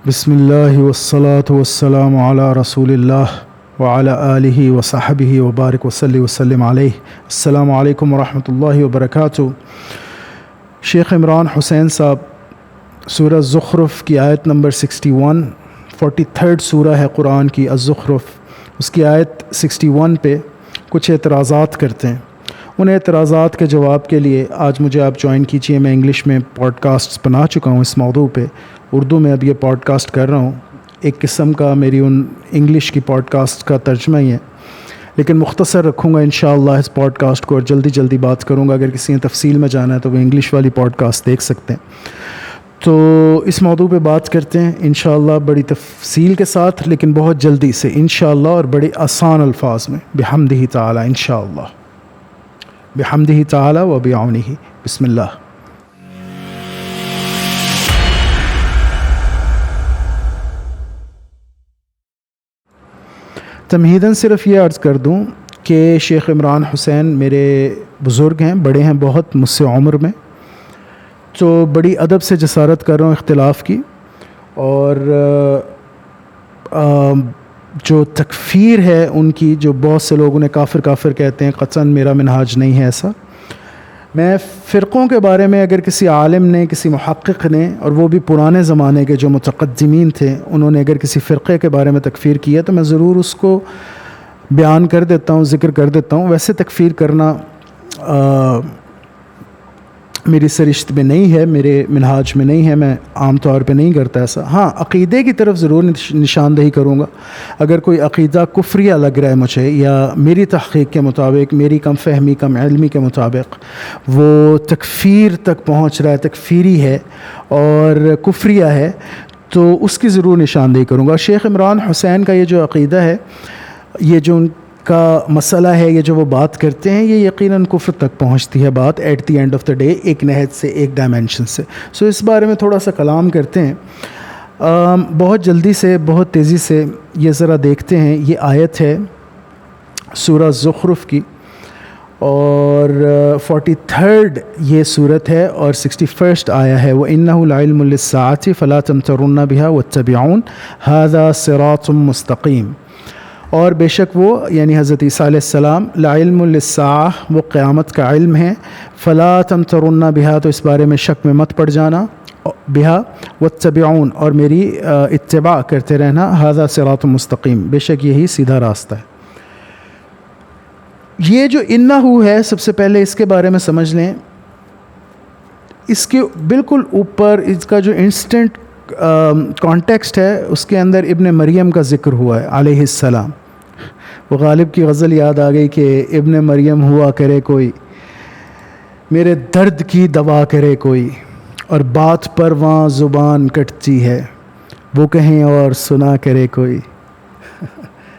بسم اللہ والصلاة والسلام علی رسول اللہ وعلی آلہ وصحبہ وبارک وسلم علیہ۔ السلام علیکم ورحمۃ اللہ وبرکاتہ۔ شیخ عمران حسین صاحب سورہ زخرف کی آیت نمبر 61، 43rd سورہ ہے قرآن کی الزخرف، اس کی آیت 61 پہ کچھ اعتراضات کرتے ہیں۔ ان اعتراضات کے جواب کے لیے آج مجھے آپ جوائن کیجئے۔ میں انگلش میں پوڈ کاسٹس بنا چکا ہوں اس موضوع پہ، اردو میں اب یہ پوڈ کاسٹ کر رہا ہوں۔ ایک قسم کا میری ان انگلش کی پوڈ کاسٹ کا ترجمہ ہی ہے، لیکن مختصر رکھوں گا انشاءاللہ اس پوڈ کاسٹ کو، اور جلدی بات کروں گا۔ اگر کسی نے تفصیل میں جانا ہے تو وہ انگلش والی پوڈ کاسٹ دیکھ سکتے ہیں۔ تو اس موضوع پہ بات کرتے ہیں انشاءاللہ بڑی تفصیل کے ساتھ، لیکن بہت جلدی سے انشاءاللہ، اور بڑے آسان الفاظ میں، بحمدہ تعالی انشاءاللہ، بحمدہ تعالی و بعونہ۔ بسم اللہ۔ تمہیداً صرف یہ عرض کر دوں کہ شیخ عمران حسین میرے بزرگ ہیں، بڑے ہیں بہت مجھ سے عمر میں، تو بڑی ادب سے جسارت کر رہا ہوں اختلاف کی۔ اور جو تکفیر ہے ان کی، جو بہت سے لوگ انہیں کافر کہتے ہیں، قطعاً میرا منہاج نہیں ہے ایسا۔ میں فرقوں کے بارے میں اگر کسی عالم نے، کسی محقق نے، اور وہ بھی پرانے زمانے کے جو متقدمین تھے، انہوں نے اگر کسی فرقے کے بارے میں تکفیر کیا تو میں ضرور اس کو بیان کر دیتا ہوں، ذکر کر دیتا ہوں۔ ویسے تکفیر کرنا میری سرشت میں نہیں ہے، میرے منہاج میں نہیں ہے، میں عام طور پہ نہیں کرتا ایسا۔ ہاں، عقیدے کی طرف ضرور نشاندہی کروں گا۔ اگر کوئی عقیدہ کفریہ لگ رہا ہے مجھے، یا میری تحقیق کے مطابق، میری کم فہمی، کم علمی کے مطابق وہ تکفیر تک پہنچ رہا ہے، تکفیری ہے اور کفریہ ہے، تو اس کی ضرور نشاندہی کروں گا۔ شیخ عمران حسین کا یہ جو عقیدہ ہے، یہ جو ان کا مسئلہ ہے، یہ جو وہ بات کرتے ہیں، یہ یقیناً کفر تک پہنچتی ہے بات at the end of the day, ایک نہج سے، ایک ڈائمینشن سے۔ سو اس بارے میں تھوڑا سا کلام کرتے ہیں، بہت جلدی سے، بہت تیزی سے یہ ذرا دیکھتے ہیں۔ یہ آیت ہے سورہ زخرف کی، اور 43rd یہ صورت ہے، اور 61st آیا ہے، وَإِنَّهُ لَعِلْمٌ لِلسَّاعَةِ فَلَا تَمْتَرُنَّ بِهَا وَاتَّبِعُونِ هَذَا صِرَاطٌ مُسْتَقِيمٌ۔ اور بے شک وہ، یعنی حضرت عیسیٰ علیہ السلام، لعلم للساعہ، وہ قیامت کا علم ہے، فلا تمترن بہا، تو اس بارے میں شک میں مت پڑ جانا، بہا واتبعون، اور میری اتباع کرتے رہنا، ھذا صراط مستقیم، بے شک یہی سیدھا راستہ ہے۔ یہ جو انہو ہے، سب سے پہلے اس کے بارے میں سمجھ لیں۔ اس کے بالکل اوپر اس کا جو انسٹنٹ کانٹیکسٹ ہے، اس کے اندر ابن مریم کا ذکر ہوا ہے علیہ السلام۔ وہ غالب کی غزل یاد آ گئی کہ ابن مریم ہوا کرے کوئی، میرے درد کی دوا کرے کوئی، اور بات پر وہاں زبان کٹتی ہے، وہ کہیں اور سنا کرے کوئی،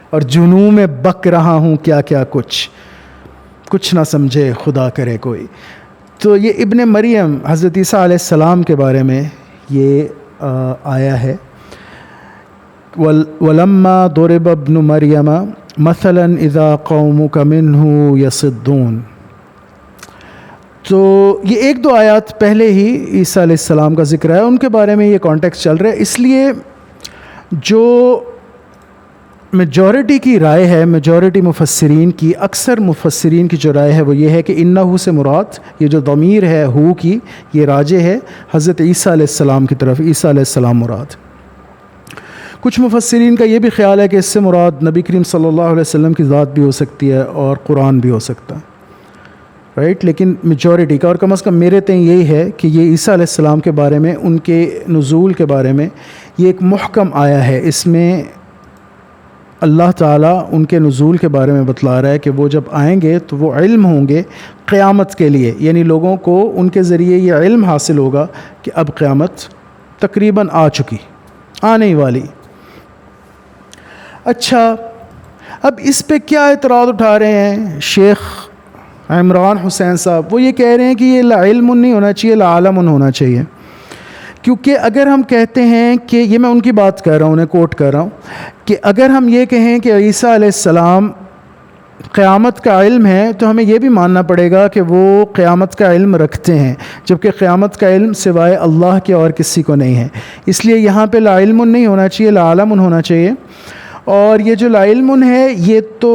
اور جنوں میں بک رہا ہوں کیا کیا کچھ نہ سمجھے خدا کرے کوئی۔ تو یہ ابن مریم حضرت عیسیٰ علیہ السلام کے بارے میں یہ آیا ہے۔ وَلَمَّا ضُرِبَ ابْنُ مَرْيَمَ مَثَلًا إِذَا قَوْمُكَ مِنْهُ يَصِدُّونَ۔ تو یہ ایک دو آیات پہلے ہی عیسیٰ علیہ السلام کا ذکر ہے، ان کے بارے میں یہ کانٹیکسٹ چل رہا ہے۔ اس لیے جو میجورٹی کی رائے ہے، میجورٹی مفسرین کی، اکثر مفسرین کی جو رائے ہے وہ یہ ہے کہ انہو سے مراد، یہ جو ضمیر ہے ہو کی، یہ راجع ہے حضرت عیسیٰ علیہ السلام کی طرف، عیسیٰ علیہ السلام مراد۔ کچھ مفسرین کا یہ بھی خیال ہے کہ اس سے مراد نبی کریم صلی اللہ علیہ وسلم کی ذات بھی ہو سکتی ہے اور قرآن بھی ہو سکتا ہے، رائٹ۔ لیکن میجورٹی کا، اور کم از کم میرے تئیں یہی ہے کہ یہ عیسیٰ علیہ السلام کے بارے میں، ان کے نزول کے بارے میں یہ ایک محکم آیا ہے۔ اس میں اللہ تعالیٰ ان کے نزول کے بارے میں بتلا رہا ہے کہ وہ جب آئیں گے تو وہ علم ہوں گے قیامت کے لیے، یعنی لوگوں کو ان کے ذریعے یہ علم حاصل ہوگا کہ اب قیامت تقریباً آ چکی، آنے ہی والی۔ اچھا، اب اس پہ کیا اعتراض اٹھا رہے ہیں شیخ عمران حسین صاحب؟ وہ یہ کہہ رہے ہیں کہ یہ لا علم نہیں ہونا چاہیے، لا عالم ہونا چاہیے۔ کیونکہ اگر ہم کہتے ہیں کہ، یہ میں ان کی بات کر رہا ہوں، انہیں کوٹ کر رہا ہوں، کہ اگر ہم یہ کہیں کہ عیسیٰ علیہ السلام قیامت کا علم ہے تو ہمیں یہ بھی ماننا پڑے گا کہ وہ قیامت کا علم رکھتے ہیں، جبکہ قیامت کا علم سوائے اللہ کے اور کسی کو نہیں ہے۔ اس لیے یہاں پہ لا علم نہیں ہونا چاہیے، لا علم ہونا چاہیے۔ اور یہ جو لا علم ہے یہ تو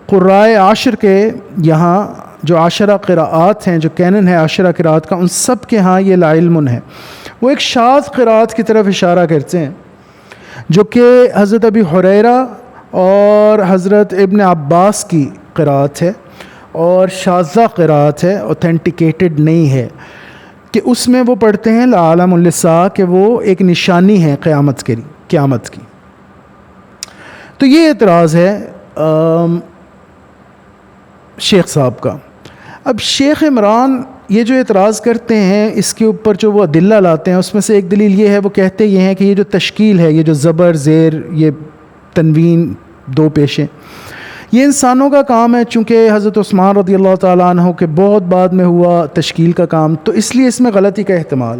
قرائے عشر کے یہاں جو عشرہ قراءات ہیں، جو کینن ہے عشرہ قراءات کا، ان سب کے ہاں یہ لا علم ہے۔ وہ ایک شاذ قراءت کی طرف اشارہ کرتے ہیں جو کہ حضرت ابی ہریرہ اور حضرت ابن عباس کی قراءت ہے، اور شاذہ قراءت ہے، اوتھینٹیکیٹڈ نہیں ہے، کہ اس میں وہ پڑھتے ہیں لا علم للساعہ، کہ وہ ایک نشانی ہے قیامت کی۔ تو یہ اعتراض ہے شیخ صاحب کا۔ اب شیخ عمران یہ جو اعتراض کرتے ہیں اس کے اوپر جو وہ ادلہ لاتے ہیں، اس میں سے ایک دلیل یہ ہے، وہ کہتے یہ ہیں کہ یہ جو تشکیل ہے، یہ جو زبر زیر یہ تنوین دو پیشیں، یہ انسانوں کا کام ہے، چونکہ حضرت عثمان رضی اللہ تعالیٰ عنہ کے بہت بعد میں ہوا تشکیل کا کام، تو اس لیے اس میں غلطی کا احتمال۔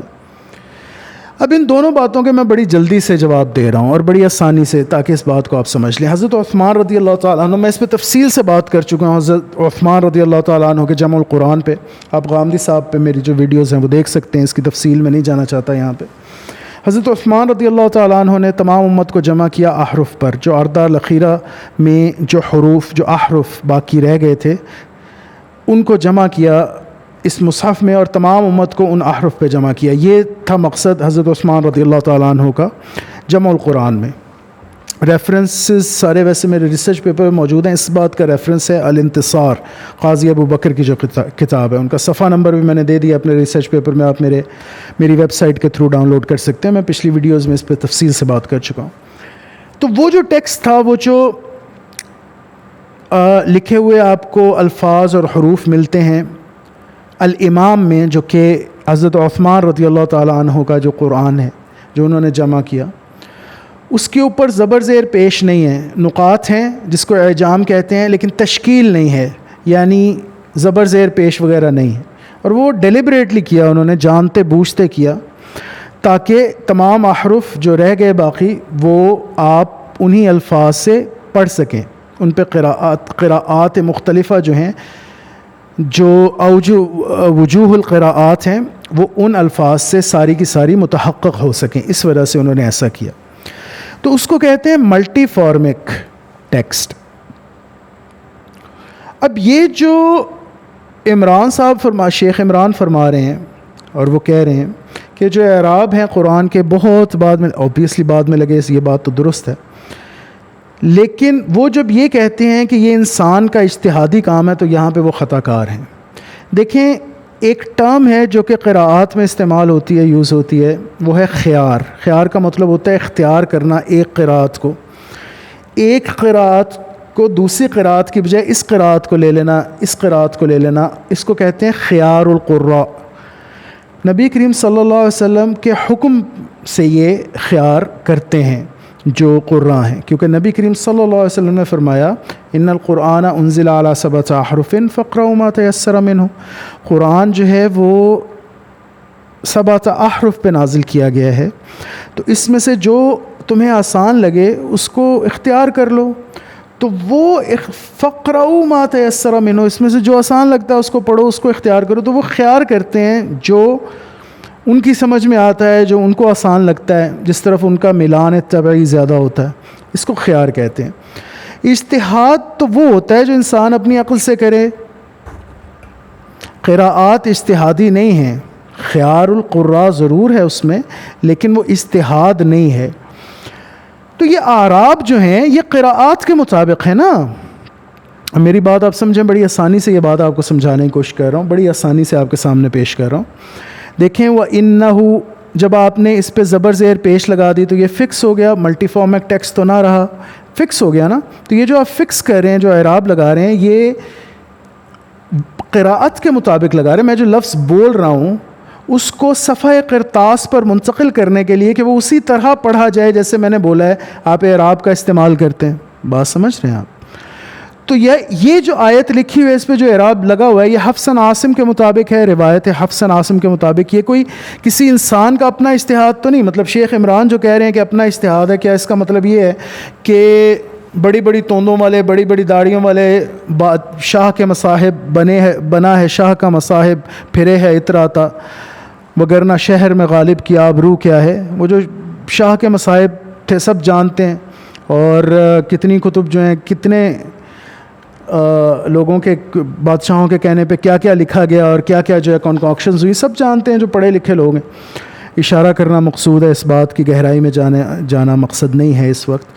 اب ان دونوں باتوں کے میں بڑی جلدی سے جواب دے رہا ہوں اور بڑی آسانی سے، تاکہ اس بات کو آپ سمجھ لیں۔ حضرت عثمان رضی اللہ تعالیٰ عنہ، میں اس پہ تفصیل سے بات کر چکا ہوں حضرت عثمان رضی اللہ تعالیٰ عنہ کے جمع القرآن پہ، آپ غامدی صاحب پہ میری جو ویڈیوز ہیں وہ دیکھ سکتے ہیں، اس کی تفصیل میں نہیں جانا چاہتا یہاں پہ۔ حضرت عثمان رضی اللہ تعالیٰ عنہ نے تمام امت کو جمع کیا احرف پر، جو اردہ الاخیرہ میں جو حروف، جو احرف باقی رہ گئے تھے ان کو جمع کیا اس مصحف میں، اور تمام امت کو ان احرف پہ جمع کیا۔ یہ تھا مقصد حضرت عثمان رضی اللہ تعالیٰ عنہ کا جمع القرآن میں۔ ریفرنسز سارے ویسے میرے ریسرچ پیپر میں موجود ہیں۔ اس بات کا ریفرنس ہے الانتصار، قاضی ابو بکر کی جو کتاب ہے، ان کا صفحہ نمبر بھی میں نے دے دیا اپنے ریسرچ پیپر میں، آپ میری ویب سائٹ کے تھرو ڈاؤن لوڈ کر سکتے ہیں۔ میں پچھلی ویڈیوز میں اس پہ تفصیل سے بات کر چکا ہوں۔ تو وہ جو ٹیکسٹ تھا، وہ جو لکھے ہوئے آپ کو الفاظ اور حروف ملتے ہیں الامام میں، جو کہ حضرت عثمان رضی اللہ تعالیٰ عنہ کا جو قرآن ہے جو انہوں نے جمع کیا، اس کے اوپر زبر زیر پیش نہیں ہے، نقاط ہیں جس کو اعجام کہتے ہیں، لیکن تشکیل نہیں ہے، یعنی زبر زیر پیش وغیرہ نہیں ہے۔ اور وہ ڈیلیبریٹلی کیا، انہوں نے جانتے بوجھتے کیا، تاکہ تمام احرف جو رہ گئے باقی وہ آپ انہی الفاظ سے پڑھ سکیں، ان پہ قراءات مختلفہ جو ہیں، جو وجوہ القراءات ہیں، وہ ان الفاظ سے ساری کی ساری متحقق ہو سکیں، اس وجہ سے انہوں نے ایسا کیا۔ تو اس کو کہتے ہیں ملٹی فارمک ٹیکسٹ۔ اب یہ جو عمران صاحب شیخ عمران فرما رہے ہیں، اور وہ کہہ رہے ہیں کہ جو اعراب ہیں قرآن کے بہت بعد میں، اوبیسلی بعد میں لگے، یہ بات تو درست ہے، لیکن وہ جب یہ کہتے ہیں کہ یہ انسان کا اجتہادی کام ہے، تو یہاں پہ وہ خطا کار ہیں۔ دیکھیں، ایک ٹرم ہے جو کہ قراءات میں استعمال ہوتی ہے، یوز ہوتی ہے، وہ ہے خیار۔ خیار کا مطلب ہوتا ہے اختیار کرنا ایک قراءت کو دوسری قراءت کی بجائے اس قراءت کو لے لینا، اس قراءت کو لے لینا، اس کو کہتے ہیں خیار القراء۔ نبی کریم صلی اللہ علیہ وسلم کے حکم سے یہ خیار کرتے ہیں جو قراء ہیں، کیونکہ نبی کریم صلی اللہ علیہ وسلم نے فرمایا ان القرآن انزل علی 7 احرف فاقرؤوا ما تیسر منہ، قرآن جو ہے وہ 7 احرف پہ نازل کیا گیا ہے، تو اس میں سے جو تمہیں آسان لگے اس کو اختیار کر لو۔ تو وہ فاقرؤوا ما تیسر منہ، اس میں سے جو آسان لگتا ہے اس کو پڑھو، اس کو اختیار کرو۔ تو وہ خیار کرتے ہیں جو ان کی سمجھ میں آتا ہے، جو ان کو آسان لگتا ہے، جس طرف ان کا میلان طبعی زیادہ ہوتا ہے، اس کو خیار کہتے ہیں۔ اجتہاد تو وہ ہوتا ہے جو انسان اپنی عقل سے کرے، قراءات اجتہادی نہیں ہیں، خیار القراء ضرور ہے اس میں، لیکن وہ اجتہاد نہیں ہے۔ تو یہ اعراب جو ہیں یہ قراءات کے مطابق ہے نا۔ میری بات آپ سمجھیں، بڑی آسانی سے یہ بات آپ کو سمجھانے کی کوشش کر رہا ہوں، بڑی آسانی سے آپ کے سامنے پیش کر رہا ہوں۔ دیکھیں، وَإِنَّهُ جب آپ نے اس پہ زبر زیر پیش لگا دی تو یہ فکس ہو گیا، ملٹی فارمیک ٹیکسٹ تو نہ رہا، فکس ہو گیا نا۔ تو یہ جو آپ فکس کر رہے ہیں، جو اعراب لگا رہے ہیں، یہ قراءت کے مطابق لگا رہے ہیں۔ میں جو لفظ بول رہا ہوں اس کو صفحہ قرطاس پر منتقل کرنے کے لیے کہ وہ اسی طرح پڑھا جائے جیسے میں نے بولا ہے، آپ اعراب کا استعمال کرتے ہیں۔ بات سمجھ رہے ہیں آپ؟ تو یہ جو آیت لکھی ہوئی ہے، اس پہ جو اعراب لگا ہوا ہے، یہ حفص عاصم کے مطابق ہے، روایت حفص عاصم کے مطابق۔ یہ کوئی کسی انسان کا اپنا اجتہاد تو نہیں۔ مطلب شیخ عمران جو کہہ رہے ہیں کہ اپنا اجتہاد ہے، کیا اس کا مطلب یہ ہے کہ بڑی بڑی توندوں والے، بڑی بڑی داڑھیوں والے، شاہ کے مصاحب بنا ہے شاہ کا مصاحب، پھرے ہے اتراتا وگرنہ شہر میں غالب کی آبرو کیا ہے. وہ جو شاہ کے مصاحب تھے سب جانتے ہیں، اور کتنی کتب جو ہیں، کتنے لوگوں کے بادشاہوں کے کہنے پہ کیا کیا لکھا گیا اور کیا کیا جو ہے کنکاکشنز ہوئی، سب جانتے ہیں جو پڑھے لکھے لوگ ہیں. اشارہ کرنا مقصود ہے، اس بات کی گہرائی میں جانا مقصد نہیں ہے اس وقت.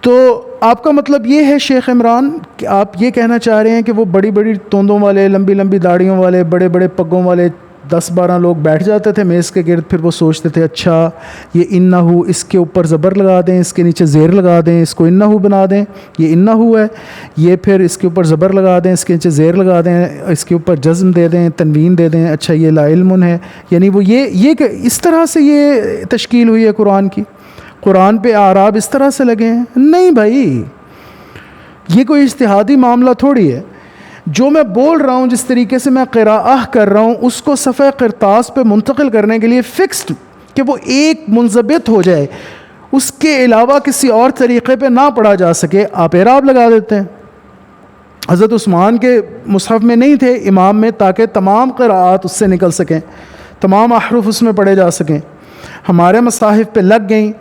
تو آپ کا مطلب یہ ہے شیخ عمران کہ آپ یہ کہنا چاہ رہے ہیں کہ وہ بڑی بڑی توندوں والے، لمبی لمبی داڑھیوں والے، بڑے بڑے پگوں والے 10-12 لوگ بیٹھ جاتے تھے میز کے گرد، پھر وہ سوچتے تھے اچھا یہ انہو، اس کے اوپر زبر لگا دیں، اس کے نیچے زیر لگا دیں، اس کو انہو بنا دیں، یہ انہو ہے، یہ پھر اس کے اوپر زبر لگا دیں، اس کے نیچے زیر لگا دیں، اس کے اوپر جزم دے دیں، تنوین دے دیں، اچھا یہ لا علم ہے. یعنی وہ یہ اس طرح سے یہ تشکیل ہوئی ہے قرآن کی. قرآن پہ اعراب اس طرح سے لگے ہیں؟ نہیں بھائی، یہ کوئی اجتہادی معاملہ تھوڑی ہے. جو میں بول رہا ہوں، جس طریقے سے میں قراءہ کر رہا ہوں، اس کو صفحہ قرطاس پہ منتقل کرنے کے لیے فکسڈ کہ وہ ایک منضبط ہو جائے، اس کے علاوہ کسی اور طریقے پہ نہ پڑھا جا سکے، آپ اعراب لگا دیتے ہیں. حضرت عثمان کے مصحف میں نہیں تھے امام میں، تاکہ تمام قراءات اس سے نکل سکیں، تمام احرف اس میں پڑھے جا سکیں. ہمارے مصاحف پہ لگ گئیں،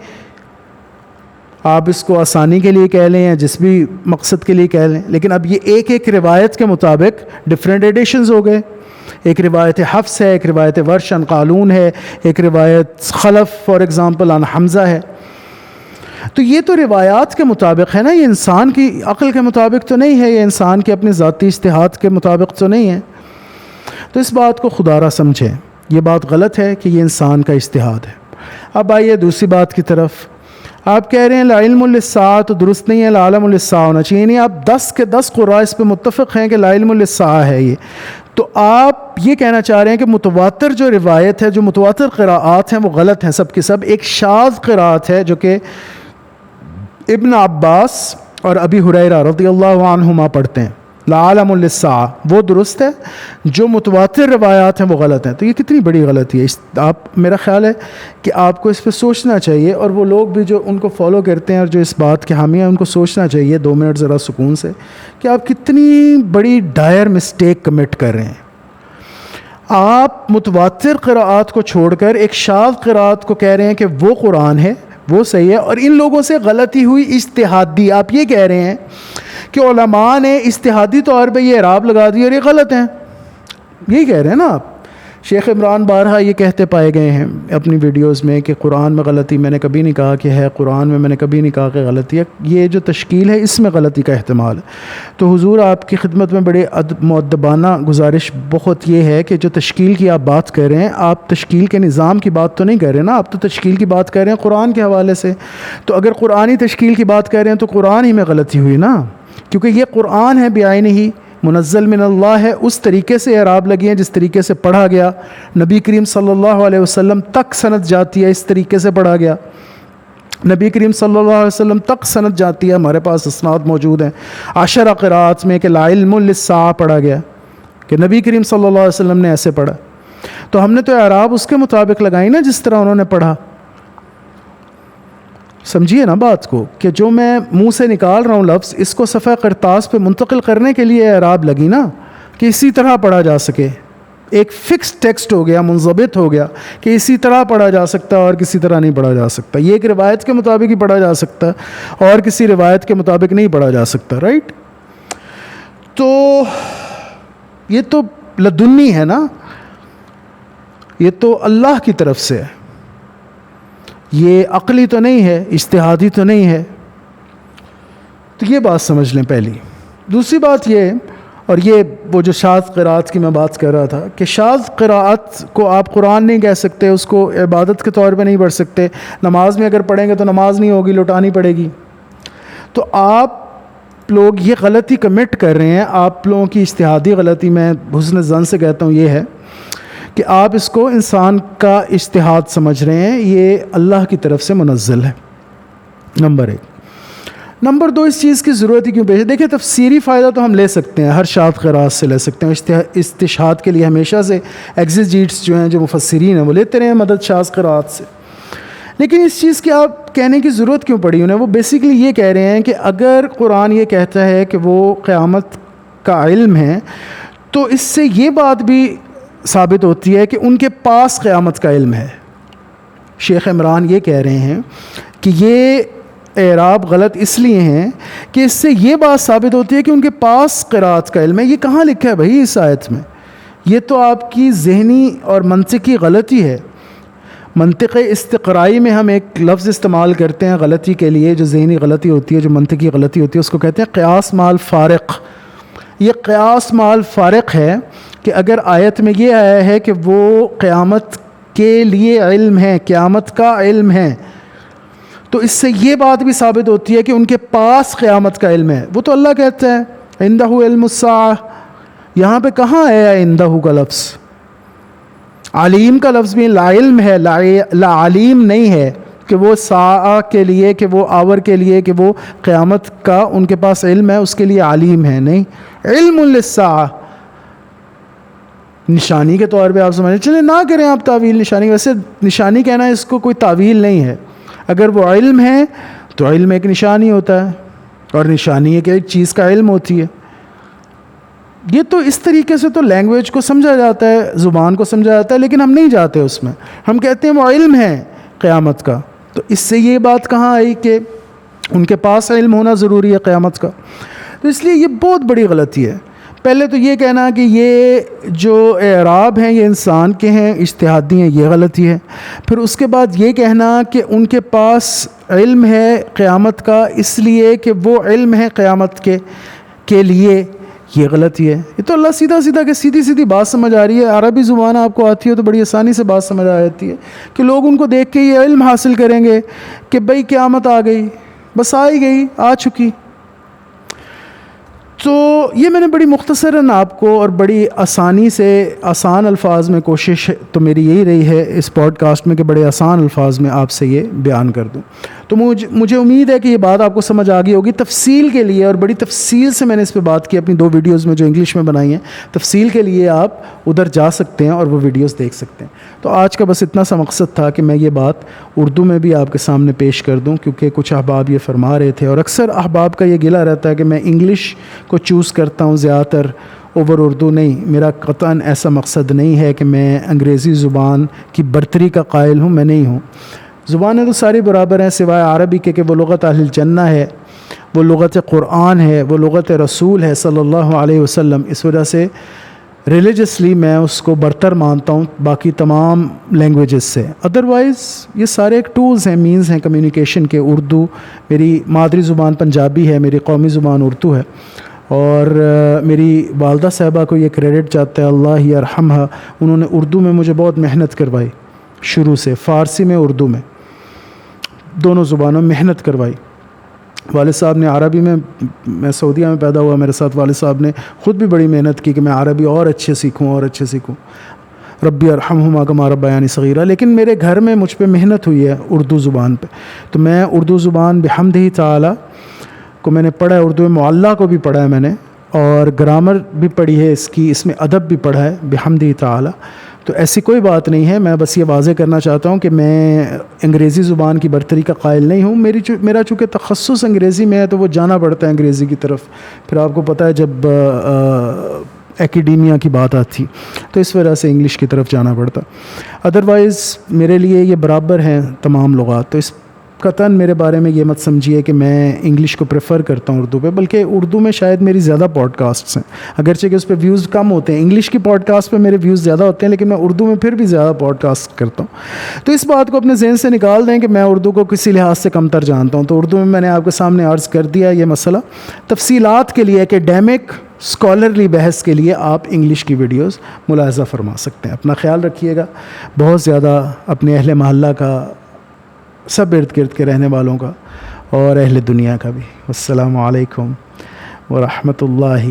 آپ اس کو آسانی کے لیے کہہ لیں یا جس بھی مقصد کے لیے کہہ لیں، لیکن اب یہ ایک ایک روایت کے مطابق ڈفرینٹ ایڈیشنز ہو گئے. ایک روایت حفص ہے، ایک روایت ورش عن قالون ہے، ایک روایت خلف فار ایگزامپل عن حمزہ ہے. تو یہ تو روایات کے مطابق ہے نا، یہ انسان کی عقل کے مطابق تو نہیں ہے، یہ انسان کے اپنے ذاتی اجتہاد کے مطابق تو نہیں ہے. تو اس بات کو خدا را سمجھیں، یہ بات غلط ہے کہ یہ انسان کا اجتہاد ہے. اب آئیے دوسری بات کی طرف. آپ کہہ رہے ہیں لا علم للساعہ، تو درست نہیں ہے، لا علم للساعہ ہونا چاہیے. یعنی آپ 10 کے 10 قراء اس پہ متفق ہیں کہ لا علم للساعہ ہے یہ. تو آپ یہ کہنا چاہ رہے ہیں کہ متواتر جو روایت ہے، جو متواتر قراءات ہیں، وہ غلط ہیں سب کے سب. ایک شاذ قراءت ہے جو کہ ابن عباس اور ابی ہریرہ رضی اللہ عنہما پڑھتے ہیں، لا علم للساعہ، وہ درست ہے. جو متواتر روایات ہیں وہ غلط ہیں. تو یہ کتنی بڑی غلطی ہے. آپ، میرا خیال ہے کہ آپ کو اس پہ سوچنا چاہیے، اور وہ لوگ بھی جو ان کو فالو کرتے ہیں اور جو اس بات کے حامی ہیں، ان کو سوچنا چاہیے 2 منٹ ذرا سکون سے کہ آپ کتنی بڑی ڈائر مسٹیک کمٹ کر رہے ہیں. آپ متواتر قراءات کو چھوڑ کر ایک شاذ قراءت کو کہہ رہے ہیں کہ وہ قرآن ہے، وہ صحیح ہے، اور ان لوگوں سے غلطی ہوئی اجتہادی. آپ یہ کہہ رہے ہیں کہ علماء نے اجتہادی طور پہ یہ اعراب لگا دی اور یہ غلط ہیں. یہی کہہ رہے ہیں نا آپ. شیخ عمران بارہا یہ کہتے پائے گئے ہیں اپنی ویڈیوز میں کہ قرآن میں غلطی، میں نے کبھی نہیں کہا کہ ہے قرآن میں نے کبھی نہیں کہا کہ غلطی ہے. یہ جو تشکیل ہے اس میں غلطی کا احتمال ہے. تو حضور آپ کی خدمت میں بڑے مؤدبانہ گزارش بہت یہ ہے کہ جو تشکیل کی آپ بات کر رہے ہیں، آپ تشکیل کے نظام کی بات تو نہیں کر رہے نا، آپ تو تشکیل کی بات کر رہے ہیں قرآن کے حوالے سے. تو اگر قرآنی تشکیل کی بات کر رہے ہیں تو قرآن ہی میں غلطی ہوئی نا، کیونکہ یہ قرآن ہے بعینہ ہی، منزل من اللہ ہے. اس طریقے سے اعراب لگی ہیں جس طریقے سے پڑھا گیا. نبی کریم صلی اللہ علیہ وسلم تک سند جاتی ہے، اس طریقے سے پڑھا گیا. نبی کریم صلی اللہ علیہ وسلم تک سند جاتی ہے، ہمارے پاس اسناد موجود ہیں 10 قراءات میں کہ لا علم للساعہ پڑھا گیا، کہ نبی کریم صلی اللہ علیہ وسلم نے ایسے پڑھا. تو ہم نے تو اعراب اس کے مطابق لگائی نا جس طرح انہوں نے پڑھا. سمجھیے نا بات کو، کہ جو میں منہ سے نکال رہا ہوں لفظ، اس کو صفحہ قرطاس پہ منتقل کرنے کے لیے اعراب لگی نا، کہ اسی طرح پڑھا جا سکے. ایک فکس ٹیکسٹ ہو گیا، منضبط ہو گیا کہ اسی طرح پڑھا جا سکتا ہے اور کسی طرح نہیں پڑھا جا سکتا. یہ ایک روایت کے مطابق ہی پڑھا جا سکتا ہے اور کسی روایت کے مطابق نہیں پڑھا جا سکتا. رائٹ؟ تو یہ تو لدنی ہے نا، یہ تو اللہ کی طرف سے ہے، یہ عقلی تو نہیں ہے، اجتہادی تو نہیں ہے. تو یہ بات سمجھ لیں پہلی. دوسری بات یہ، اور یہ وہ جو شاذ قراءت کی میں بات کر رہا تھا، کہ شاذ قراءت کو آپ قرآن نہیں کہہ سکتے، اس کو عبادت کے طور پہ نہیں پڑھ سکتے. نماز میں اگر پڑھیں گے تو نماز نہیں ہوگی، لوٹانی پڑے گی. تو آپ لوگ یہ غلطی کمٹ کر رہے ہیں. آپ لوگوں کی اجتہادی غلطی، میں حسن ظن سے کہتا ہوں، یہ ہے کہ آپ اس کو انسان کا اجتہاد سمجھ رہے ہیں. یہ اللہ کی طرف سے منزل ہے، نمبر 1. نمبر 2، اس چیز کی ضرورت ہی کیوں پیش ہے؟ دیکھیں، تفسیری فائدہ تو ہم لے سکتے ہیں، ہر شاذ قراءت سے لے سکتے ہیں. استشہاد کے لیے ہمیشہ سے ایگزیجیٹس جو ہیں، جو مفسرین ہیں، وہ لیتے رہے ہیں مدد شاذ قراءت سے. لیکن اس چیز کی آپ کہنے کی ضرورت کیوں پڑی انہیں؟ وہ بیسیکلی یہ کہہ رہے ہیں کہ اگر قرآن یہ کہتا ہے کہ وہ قیامت کا علم ہے تو اس سے یہ بات بھی ثابت ہوتی ہے کہ ان کے پاس قیامت کا علم ہے۔ شیخ عمران یہ کہہ رہے ہیں کہ یہ اعراب غلط اس لیے ہیں کہ اس سے یہ بات ثابت ہوتی ہے کہ ان کے پاس قرات کا علم ہے۔ یہ کہاں لکھا ہے بھائی اس آیت میں؟ یہ تو آپ کی ذہنی اور منطقی غلطی ہے۔ منطق استقرائی میں ہم ایک لفظ استعمال کرتے ہیں غلطی کے لیے، جو ذہنی غلطی ہوتی ہے، جو منطقی غلطی ہوتی ہے، اس کو کہتے ہیں قیاس مال فارق۔ یہ قیاس مال فارق ہے کہ اگر آیت میں یہ آیا ہے کہ وہ قیامت کے لیے علم ہے، قیامت کا علم ہے، تو اس سے یہ بات بھی ثابت ہوتی ہے کہ ان کے پاس قیامت کا علم ہے۔ وہ تو اللہ کہتا ہے عندہ علم الساعہ، یہاں پہ کہاں آیا عندہ کا لفظ؟ علیم کا لفظ بھی لا علم ہے، لا علیم نہیں ہے کہ وہ ساعہ کے لیے، کہ وہ آور کے لیے، کہ وہ قیامت کا ان کے پاس علم ہے، اس کے لیے علیم ہے، نہیں، علم للساعہ، نشانی کے طور پہ آپ سمجھیں۔ چلیں نہ کریں آپ تعویل نشانی، ویسے نشانی کہنا اس کو کوئی تعویل نہیں ہے۔ اگر وہ علم ہے تو علم ایک نشانی ہوتا ہے، اور نشانی ایک چیز کا علم ہوتی ہے۔ یہ تو اس طریقے سے تو لینگویج کو سمجھا جاتا ہے، زبان کو سمجھا جاتا ہے، لیکن ہم نہیں جاتے اس میں، ہم کہتے ہیں وہ علم ہے قیامت کا۔ تو اس سے یہ بات کہاں آئی کہ ان کے پاس علم ہونا ضروری ہے قیامت کا؟ تو اس لیے یہ بہت بڑی غلطی ہے۔ پہلے تو یہ کہنا کہ یہ جو اعراب ہیں یہ انسان کے ہیں، اجتہادی ہیں، یہ غلطی ہے۔ پھر اس کے بعد یہ کہنا کہ ان کے پاس علم ہے قیامت کا اس لیے کہ وہ علم ہے قیامت کے لیے، یہ غلطی ہے۔ یہ تو اللہ سیدھا کہ سیدھی بات سمجھ آ رہی ہے۔ عربی زبان آپ کو آتی ہے تو بڑی آسانی سے بات سمجھ آ جاتی ہے کہ لوگ ان کو دیکھ کے یہ علم حاصل کریں گے کہ بھئی قیامت آ گئی، بس آ ہی گئی، آ چکی۔ تو یہ میں نے بڑی مختصراً آپ کو اور بڑی آسانی سے آسان الفاظ میں، کوشش تو میری یہی رہی ہے اس پوڈ کاسٹ میں کہ بڑے آسان الفاظ میں آپ سے یہ بیان کر دوں۔ تو مجھے امید ہے کہ یہ بات آپ کو سمجھ آ گئی ہوگی۔ تفصیل کے لیے، اور بڑی تفصیل سے میں نے اس پہ بات کی اپنی 2 ویڈیوز میں جو انگلش میں بنائی ہیں، تفصیل کے لیے آپ ادھر جا سکتے ہیں اور وہ ویڈیوز دیکھ سکتے ہیں۔ تو آج کا بس اتنا سا مقصد تھا کہ میں یہ بات اردو میں بھی آپ کے سامنے پیش کر دوں، کیونکہ کچھ احباب یہ فرما رہے تھے، اور اکثر احباب کا یہ گلہ رہتا ہے کہ میں انگلش کو چوز کرتا ہوں زیادہ تر اوور اردو۔ نہیں، میرا قطعاً ایسا مقصد نہیں ہے کہ میں انگریزی زبان کی برتری کا قائل ہوں، میں نہیں ہوں۔ زبانیں تو ساری برابر ہیں سوائے عربی کے کہ وہ لغت اہل الجنہ ہے، وہ لغت قرآن ہے، وہ لغت رسول ہے صلی اللہ علیہ وسلم۔ اس وجہ سے ریلیجسلی میں اس کو برتر مانتا ہوں باقی تمام لینگویجز سے۔ ادروائز یہ سارے ایک ٹولز ہیں، مینز ہیں کمیونیکیشن کے۔ اردو میری مادری زبان پنجابی ہے، میری قومی زبان اردو ہے، اور میری والدہ صاحبہ کو یہ کریڈٹ جاتا ہے، اللہ یرحمہ، انہوں نے اردو میں مجھے بہت محنت کروائی شروع سے، فارسی میں اردو میں، دونوں زبانوں میں محنت کروائی۔ والد صاحب نے عربی میں سعودیہ میں پیدا ہوا، میرے ساتھ والد صاحب نے خود بھی بڑی محنت کی کہ میں عربی اور اچھے سیکھوں، ربی ارحمہما کما ربیانی صغیرہ۔ لیکن میرے گھر میں مجھ پہ محنت ہوئی ہے اردو زبان پہ، تو میں اردو زبان بحمدہ تعالی کو میں نے پڑھا ہے، اردو معلّہ کو بھی پڑھا ہے میں نے، اور گرامر بھی پڑھی ہے اس میں ادب بھی پڑھا ہے بحمدہ تعالی۔ تو ایسی کوئی بات نہیں ہے، میں بس یہ واضح کرنا چاہتا ہوں کہ میں انگریزی زبان کی برتری کا قائل نہیں ہوں۔ میرا چونکہ تخصص انگریزی میں ہے تو وہ جانا پڑتا ہے انگریزی کی طرف، پھر آپ کو پتہ ہے جب ایکیڈیمیا کی بات آتی تو اس وجہ سے انگلش کی طرف جانا پڑتا۔ ادروائز میرے لیے یہ برابر ہیں تمام لغات۔ تو اس قطعاً میرے بارے میں یہ مت سمجھیے کہ میں انگلش کو پریفر کرتا ہوں اردو پہ، بلکہ اردو میں شاید میری زیادہ پوڈ کاسٹس ہیں، اگرچہ کہ اس پہ ویوز کم ہوتے ہیں۔ انگلش کی پوڈ کاسٹ پہ میرے ویوز زیادہ ہوتے ہیں، لیکن میں اردو میں پھر بھی زیادہ پوڈ کاسٹ کرتا ہوں۔ تو اس بات کو اپنے ذہن سے نکال دیں کہ میں اردو کو کسی لحاظ سے کمتر جانتا ہوں۔ تو اردو میں نے آپ کے سامنے عرض کر دیا یہ مسئلہ۔ تفصیلات کے لیے ایکیڈیمک اسکالرلی بحث کے لیے آپ انگلش کی ویڈیوز ملاحظہ فرما سکتے ہیں۔ اپنا خیال رکھیے گا بہت زیادہ، اپنے اہل محلہ کا، سب ارد گرد کے رہنے والوں کا، اور اہل دنیا کا بھی۔ السلام علیکم ورحمۃ اللہ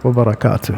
وبرکاتہ۔